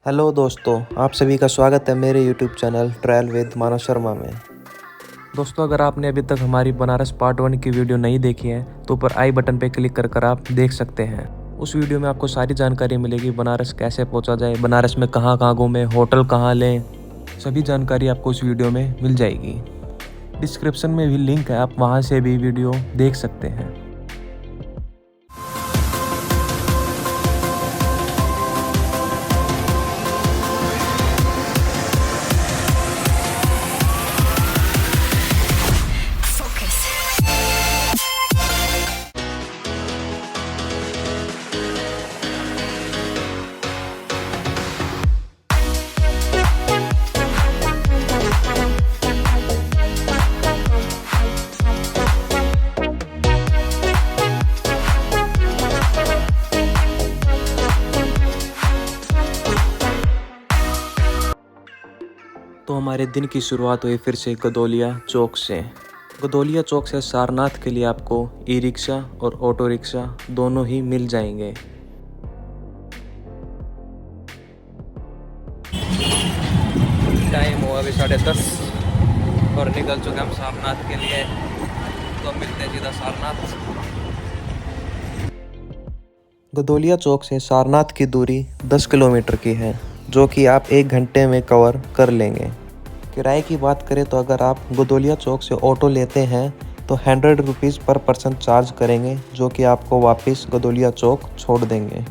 Hello दोस्तों, आप सभी का स्वागत है मेरे यूट्यूब चैनल ट्रैवल विद मानव शर्मा में। दोस्तों, अगर आपने अभी तक हमारी बनारस पार्ट 1 की वीडियो नहीं देखी है तो ऊपर आई बटन पर क्लिक कर आप देख सकते हैं। उस वीडियो में आपको सारी जानकारी मिलेगी, बनारस कैसे पहुंचा जाए, बनारस में कहाँ कहाँ घूमें, होटल कहाँ लें, सभी जानकारी आपको उस वीडियो में मिल जाएगी। डिस्क्रिप्शन में भी लिंक है, आप वहाँ से भी वीडियो देख सकते हैं। तो हमारे दिन की शुरुआत हुई फिर से गदोलिया चौक से। गदोलिया चौक से सारनाथ के लिए आपको ई रिक्शा और ऑटो रिक्शा दोनों ही मिल जाएंगे। टाइम हुआ अभी 10:30 और निकल चुके हम सारनाथ के लिए। तो मिलते हैं सीधा सारनाथ। गदोलिया चौक से सारनाथ की दूरी 10 किलोमीटर की है, जो कि आप 1 घंटे में कवर कर लेंगे। किराए की बात करें तो अगर आप गदोलिया चौक से ऑटो लेते हैं तो 100 रुपीज़ पर पर्सन चार्ज करेंगे, जो कि आपको वापस गदोलिया चौक छोड़ देंगे।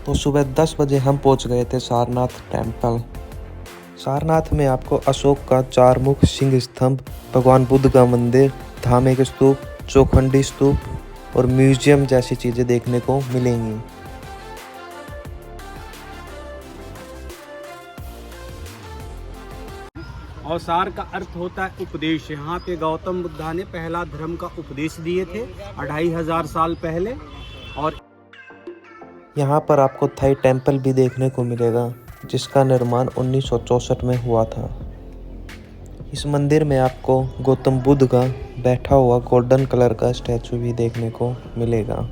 तो सुबह 10 बजे हम पहुंच गए थे सारनाथ टेम्पल। सारनाथ में आपको अशोक का 4 मुख सिंह स्तंभ, भगवान बुद्ध का मंदिर, धार्मिक स्तूप, चौखंडी स्तूप और म्यूजियम जैसी चीज़ें देखने को मिलेंगी। और सार का अर्थ होता है उपदेश। यहाँ पे गौतम बुद्धा ने पहला धर्म का उपदेश दिए थे 2500 साल पहले। और यहाँ पर आपको थाई टेम्पल भी देखने को मिलेगा, जिसका निर्माण 1964 में हुआ था। इस मंदिर में आपको गौतम बुद्ध का बैठा हुआ गोल्डन कलर का स्टैचू भी देखने को मिलेगा।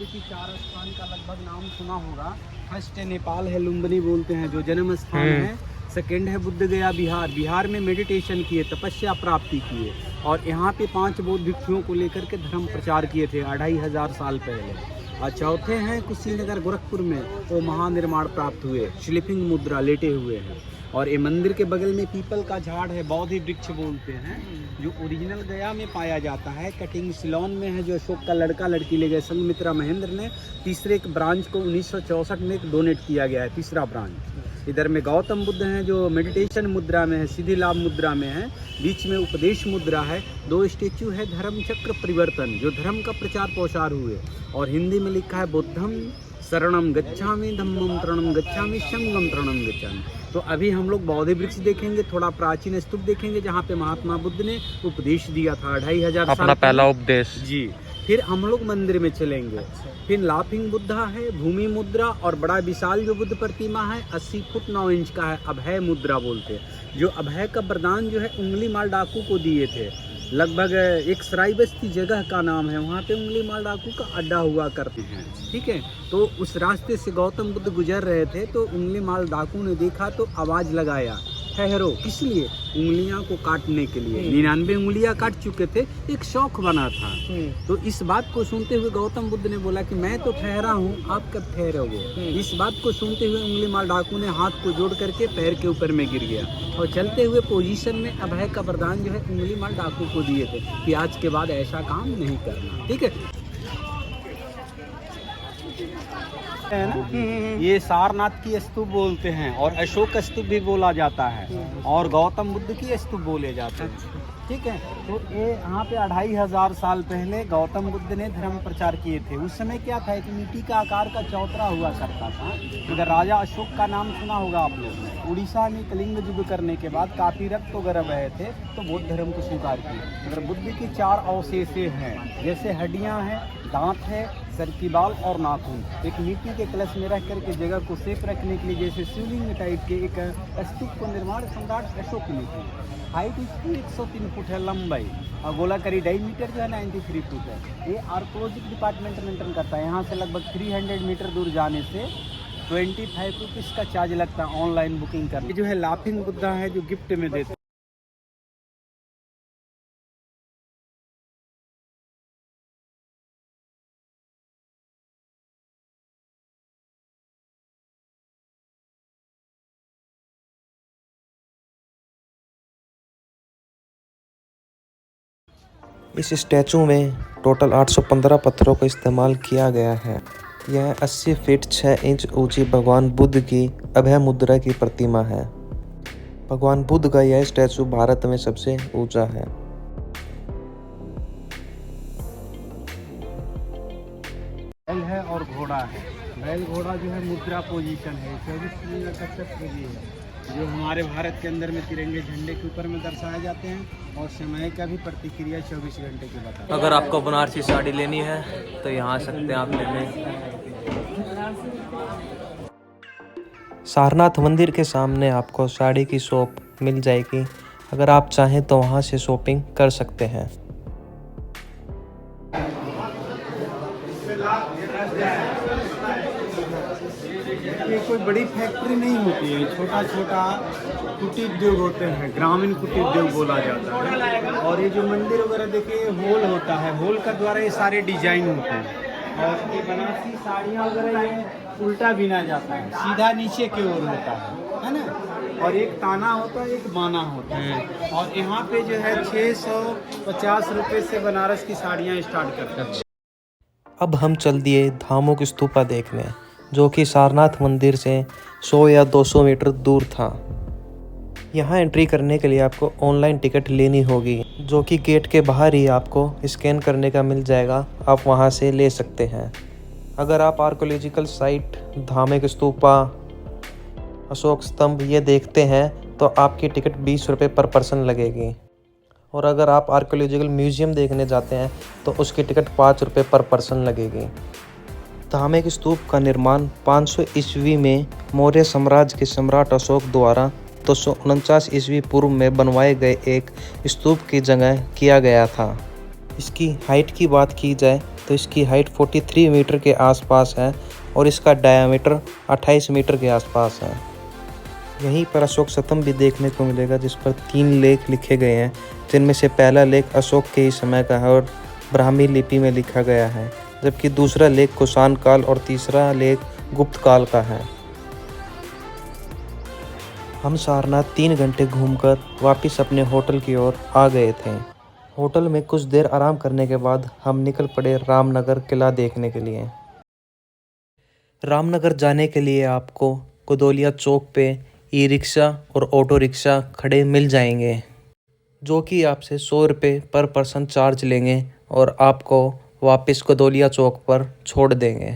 की 4 स्थान का लगभग नाम सुना होगा। फर्स्ट है नेपाल है, लुम्बिनी बोलते हैं जो जन्म स्थान है। सेकंड है बुद्ध गया बिहार, बिहार में मेडिटेशन किए, तपस्या प्राप्ति किए। और यहाँ पे 5 बौद्ध भिक्षुओं को लेकर के धर्म प्रचार किए थे 2500 साल पहले। और चौथे हैं कुशीनगर गोरखपुर में, वो महानिर्माण प्राप्त हुए, स्लीपिंग मुद्रा, लेटे हुए हैं। और ये मंदिर के बगल में पीपल का झाड़ है, बौद्धि वृक्ष बोलते हैं, जो ओरिजिनल गया में पाया जाता है। कटिंग सिलोन में है, जो अशोक का लड़का लड़की ले गए संघमित्रा महेंद्र ने। तीसरे एक ब्रांच को 1964 में डोनेट किया गया है, तीसरा ब्रांच। इधर में गौतम बुद्ध हैं जो मेडिटेशन मुद्रा में है, सीधी लाभ मुद्रा में है। बीच में उपदेश मुद्रा है। 2 स्टेचू है धर्म चक्र परिवर्तन, जो धर्म का प्रचार प्रसार हुए। और हिंदी में लिखा है बुद्धम शरणम गच्छामि, धम्मम शरणम गच्छामि, संघम शरणम गच्छामि। तो अभी हम लोग बौद्ध वृक्ष देखेंगे, थोड़ा प्राचीन स्तूप देखेंगे जहाँ पे महात्मा बुद्ध ने उपदेश दिया था 2500 साल अपना पहला उपदेश जी। फिर हम लोग मंदिर में चलेंगे। फिर लाफिंग बुद्धा है, भूमि मुद्रा, और बड़ा विशाल जो बुद्ध प्रतिमा है 80 फुट 9 इंच का है, अभय मुद्रा बोलते हैं। जो अभय का वरदान जो है उंगली माल डाकू को दिए थे। लगभग एक सराय बस्ती जगह का नाम है, वहाँ पे उंगली माल डाकू का अड्डा हुआ करते हैं। ठीक है, तो उस रास्ते से गौतम बुद्ध गुजर रहे थे तो उंगली माल डाकू ने देखा तो आवाज़ लगाया, ठहरो। किस लिए? उंगलियां को काटने के लिए। 99 उंगलियां काट चुके थे, एक शौक बना था। तो इस बात को सुनते हुए गौतम बुद्ध ने बोला कि मैं तो ठहरा हूँ, आप कब ठहरोगे? इस बात को सुनते हुए उंगली माल डाकू ने हाथ को जोड़ करके पैर के ऊपर में गिर गया। और चलते हुए पोजीशन में अभय का वरदान जो है उंगली माल डाकू को दिए थे कि आज के बाद ऐसा काम नहीं करना। ठीक है ना? ये सारनाथ की स्तूप बोलते हैं, और अशोक स्तूप भी बोला जाता है, और गौतम बुद्ध की स्तूप बोले जाते हैं। ठीक है, तो ये यहाँ पे 2500 साल पहले गौतम बुद्ध ने धर्म प्रचार किए थे। उस समय क्या था कि मिट्टी का आकार का चौतरा हुआ करता था। अगर राजा अशोक का नाम सुना होगा आप लोग ने, उड़ीसा में कलिंग युद्ध करने के बाद काफी रक्त वगैरह बहे थे, तो बौद्ध धर्म को स्वीकार किया। अगर बुद्ध की 4 अवशेषे हैं, जैसे हड्डियाँ हैं, दांत है, सर की बाल और नाखून। एक मिट्टी के कलश में रख करके जगह को सेफ रखने के लिए जैसे शिवलिंग टाइप के एक स्तूप को निर्माण सम्राट अशोक ने की। हाइट इसकी 103 फुट है लंबाई और गोलाकारी डायमीटर जो है 93 फुट है। ये आर्कोलॉजिकल डिपार्टमेंट मेंटेन करता है। यहाँ से लगभग 300 मीटर दूर जाने से 25 रुपीज़ का चार्ज लगता है ऑनलाइन बुकिंग करने। ये जो है लाफिंग बुद्धा है जो गिफ्ट में देते हैं। इस स्टैचू में टोटल 815 पत्थरों का इस्तेमाल किया गया है। यह 80 फीट 6 इंच ऊंची भगवान बुद्ध की अभय मुद्रा की प्रतिमा है। भगवान बुद्ध का यह स्टैचू भारत में सबसे ऊंचा है। बैल है और घोड़ा है। बैल घोड़ा जो है मुद्रा पोजीशन है। 24 का चक्र भी है जो हमारे भारत के अंदर में तिरंगे झंडे के ऊपर में दर्शाए जाते हैं और समय का भी प्रतिक्रिया 24 घंटे की बताते हैं। अगर आपको बनारसी साड़ी लेनी है तो यहाँ आ सकते हैं आप लेने। सारनाथ मंदिर के सामने आपको साड़ी की शॉप मिल जाएगी। अगर आप चाहें तो वहाँ से शॉपिंग कर सकते हैं। ये कोई बड़ी फैक्ट्री नहीं होती है। छोटा छोटा कुटीर उद्योग होते हैं। ग्रामीण कुटीर उद्योग बोला जाता है। और ये जो मंदिर वगैरह देखिए होल होता है। होल का द्वारा ये सारे डिजाइन होते हैं। और ये बनारसी साड़ियाँ वगैरह ये उल्टा बिना जाता है, सीधा नीचे की ओर होता है ना। और एक ताना होता है एक बाना होता है। और यहाँ पे जो है 650 रुपये से बनारस की साड़ियाँ स्टार्ट करते हैं। अब हम चल दिए धामुक स्तूपा देखने, जो कि सारनाथ मंदिर से 100 या 200 मीटर दूर था। यहाँ एंट्री करने के लिए आपको ऑनलाइन टिकट लेनी होगी, जो कि गेट के बाहर ही आपको स्कैन करने का मिल जाएगा। आप वहाँ से ले सकते हैं। अगर आप आर्कोलॉजिकल साइट धामुक स्तूपा, अशोक स्तंभ ये देखते हैं तो आपकी टिकट 20 रुपये पर पर्सन लगेगी। और अगर आप आर्कोलॉजिकल म्यूज़ियम देखने जाते हैं तो उसकी टिकट 5 रुपये पर पर्सन लगेगी। धामुक स्तूप का निर्माण 500 ईस्वी में मौर्य साम्राज्य के सम्राट अशोक द्वारा 249 ईस्वी पूर्व में बनवाए गए एक स्तूप की जगह किया गया था। इसकी हाइट की बात की जाए तो इसकी हाइट 43 मीटर के आसपास है और इसका डायामीटर 28 मीटर के आसपास है। यहीं पर अशोक स्तंभ भी देखने को मिलेगा, जिस पर 3 लेख लिखे गए हैं, जिनमें से पहला लेख अशोक के ही समय का है और ब्राह्मी लिपि में लिखा गया है, जबकि दूसरा लेख कुषाण काल और तीसरा लेख गुप्त काल का है। हम सारनाथ 3 घंटे घूमकर वापस अपने होटल की ओर आ गए थे। होटल में कुछ देर आराम करने के बाद हम निकल पड़े रामनगर किला देखने के लिए। रामनगर जाने के लिए आपको गोदोलिया चौक पे ई रिक्शा और ऑटो रिक्शा खड़े मिल जाएंगे, जो कि आपसे 100 रुपये पर पर्सन चार्ज लेंगे और आपको वापस गोदोलिया चौक पर छोड़ देंगे।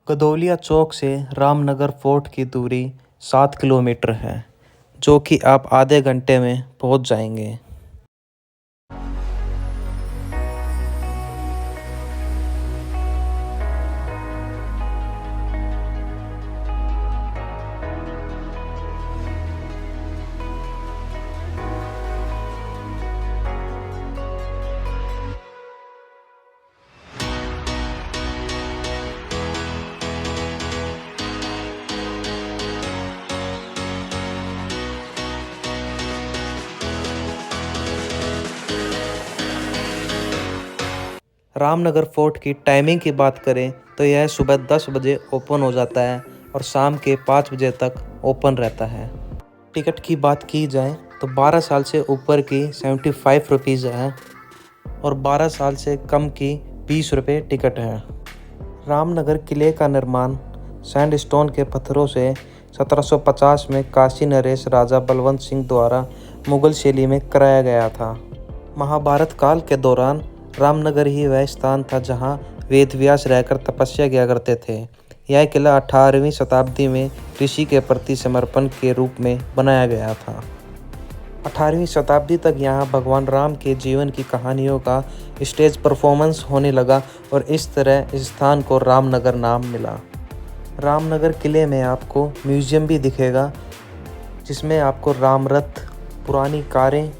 गोदोलिया चौक से रामनगर फोर्ट की दूरी 7 किलोमीटर है, जो कि आप आधे घंटे में पहुंच जाएंगे। रामनगर फोर्ट की टाइमिंग की बात करें तो यह सुबह 10 बजे ओपन हो जाता है और शाम के 5 बजे तक ओपन रहता है। टिकट की बात की जाए तो 12 साल से ऊपर की 75 रुपीज़ है और 12 साल से कम की 20 रुपये टिकट है। रामनगर किले का निर्माण सैंडस्टोन के पत्थरों से 1750 में काशी नरेश राजा बलवंत सिंह द्वारा मुगल शैली में कराया गया था। महाभारत काल के दौरान रामनगर ही वह स्थान था जहां वेदव्यास रहकर तपस्या किया करते थे। यह किला 18वीं शताब्दी में ऋषि के प्रति समर्पण के रूप में बनाया गया था। 18वीं शताब्दी तक यहाँ भगवान राम के जीवन की कहानियों का स्टेज परफॉर्मेंस होने लगा और इस तरह इस स्थान को रामनगर नाम मिला। रामनगर किले में आपको म्यूज़ियम भी दिखेगा, जिसमें आपको राम रथ, पुरानी कारें,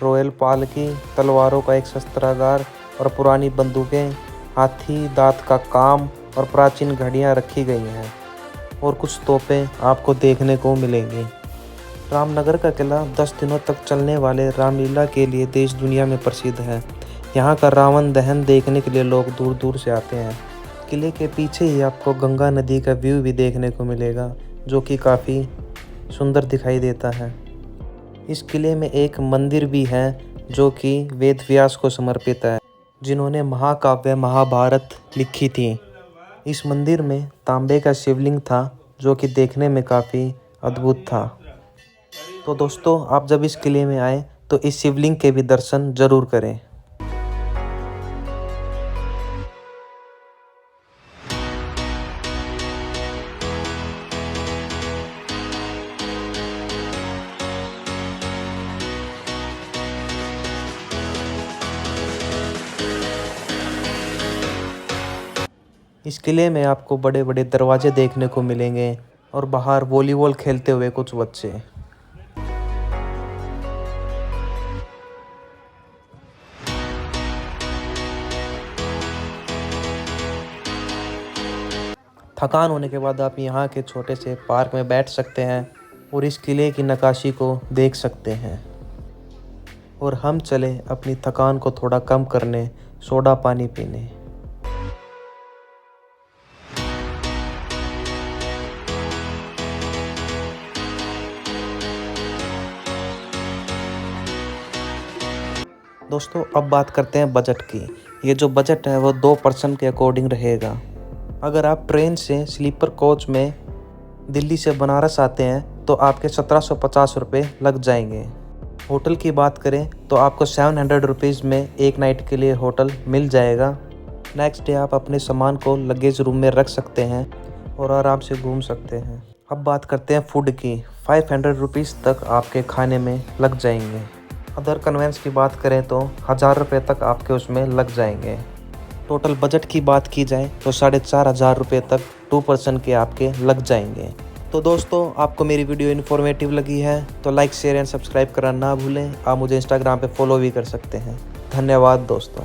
रॉयल पालकी, तलवारों का एक शस्त्रागार और पुरानी बंदूकें, हाथी दांत का काम और प्राचीन घड़ियां रखी गई हैं और कुछ तोपें आपको देखने को मिलेंगी। रामनगर का किला 10 दिनों तक चलने वाले रामलीला के लिए देश दुनिया में प्रसिद्ध है। यहाँ का रावण दहन देखने के लिए लोग दूर दूर से आते हैं। किले के पीछे ही आपको गंगा नदी का व्यू भी देखने को मिलेगा, जो कि काफ़ी सुंदर दिखाई देता है। इस किले में एक मंदिर भी है जो कि वेद व्यास को समर्पित है, जिन्होंने महाकाव्य महाभारत लिखी थी। इस मंदिर में तांबे का शिवलिंग था, जो कि देखने में काफ़ी अद्भुत था। तो दोस्तों, आप जब इस किले में आए तो इस शिवलिंग के भी दर्शन ज़रूर करें। इस किले में आपको बड़े बड़े दरवाजे देखने को मिलेंगे और बाहर वॉलीबॉल खेलते हुए कुछ बच्चे। थकान होने के बाद आप यहाँ के छोटे से पार्क में बैठ सकते हैं और इस किले की नक्काशी को देख सकते हैं। और हम चले अपनी थकान को थोड़ा कम करने सोडा पानी पीने। दोस्तों, अब बात करते हैं बजट की। ये जो बजट है वो 2 पर्सन के अकॉर्डिंग रहेगा। अगर आप ट्रेन से स्लीपर कोच में दिल्ली से बनारस आते हैं तो आपके 1750 रुपये लग जाएंगे। होटल की बात करें तो आपको 700 रुपीज़ में एक नाइट के लिए होटल मिल जाएगा। नेक्स्ट डे आप अपने सामान को लगेज रूम में रख सकते हैं और आराम से घूम सकते हैं। अब बात करते हैं फूड की। 500 रुपीज़ तक आपके खाने में लग जाएंगे। अदर कन्वेंस की बात करें तो 1000 रुपये तक आपके उसमें लग जाएंगे। टोटल बजट की बात की जाए तो 4500 रुपये तक 2 पर्सन के आपके लग जाएंगे। तो दोस्तों, आपको मेरी वीडियो इन्फॉर्मेटिव लगी है तो लाइक, शेयर एंड सब्सक्राइब करना ना भूलें। आप मुझे इंस्टाग्राम पे फॉलो भी कर सकते हैं। धन्यवाद दोस्तों।